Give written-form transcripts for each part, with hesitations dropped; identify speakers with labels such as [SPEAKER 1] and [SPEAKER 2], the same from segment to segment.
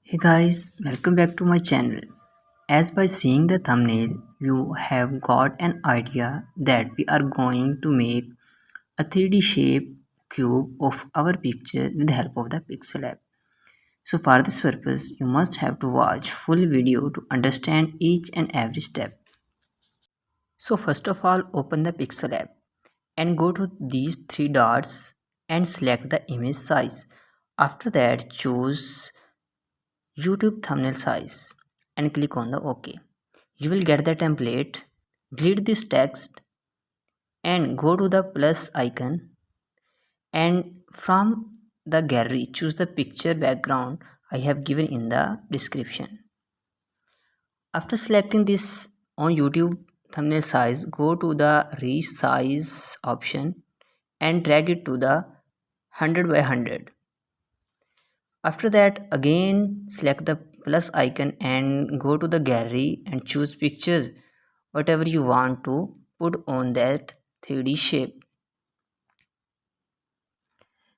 [SPEAKER 1] Hey guys, welcome back to my channel. As by seeing the thumbnail, you have got an idea that we are going to make a 3D shape cube of our picture with the help of the Pixellab. So for this purpose, you must have to watch full video to understand each and every step. So first of all, open the Pixellab and go to these three dots and select the image size. After that, choose YouTube thumbnail size and click on the OK. You will get the template. Delete this text and go to the plus icon, and from the gallery choose the picture background I have given in the description. After selecting this on YouTube thumbnail size, go to the resize option and drag it to the 100 by 100. After that, again select the plus icon and go to the gallery and choose pictures whatever you want to put on that 3D shape.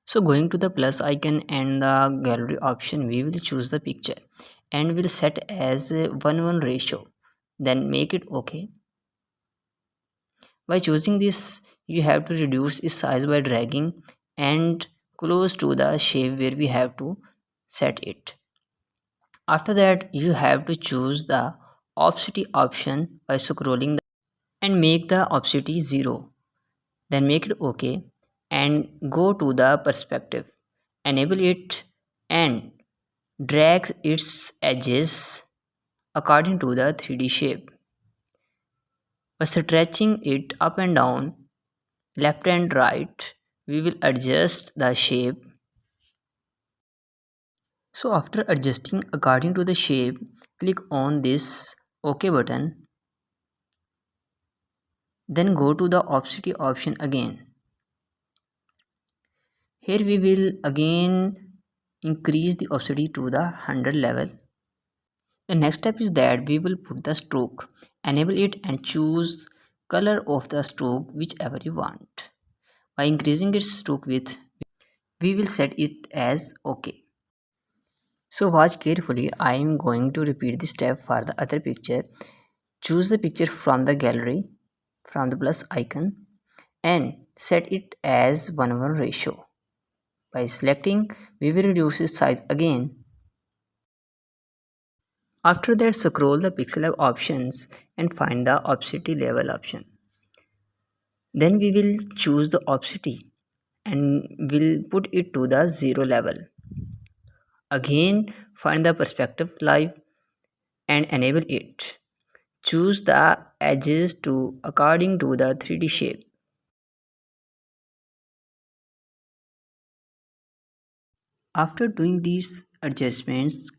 [SPEAKER 1] So going to the plus icon and the gallery option, we will choose the picture and will set as a 1:1 ratio. Then make it OK. By choosing this, you have to reduce its size by dragging and close to the shape where we have to set it. After that, you have to choose the opacity option by scrolling and make the opacity 0. Then make it OK and go to the perspective. Enable it and drag its edges according to the 3D shape. By stretching it up and down, left and right, we will adjust the shape. So after adjusting according to the shape, click on this OK button. Then go to the opacity option again. Here we will again increase the opacity to the 100 level. The next step is that we will put the stroke. Enable it and choose color of the stroke whichever you want. By increasing its stroke width, we will set it as OK. So watch carefully. I am going to repeat this step for the other picture. Choose the picture from the gallery, from the plus icon, and set it as 1:1 ratio. By selecting, we will reduce its size again. After that, scroll the Pixellab options and find the opacity level option. Then we will choose the opacity and will put it to the 0 level. Again, find the perspective live and enable it. Choose the edges to according to the 3D shape. After doing these adjustments,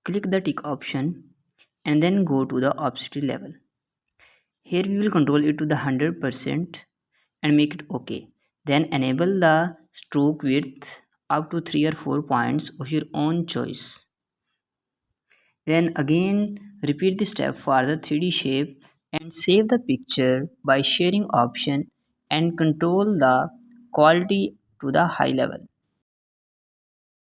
[SPEAKER 1] click the tick option and then go to the opacity level. Here we will control it to the 100% and make it OK. Then enable the stroke width up to 3 or 4 points of your own choice. Then again repeat the step for the 3D shape and save the picture by sharing option and control the quality to the high level.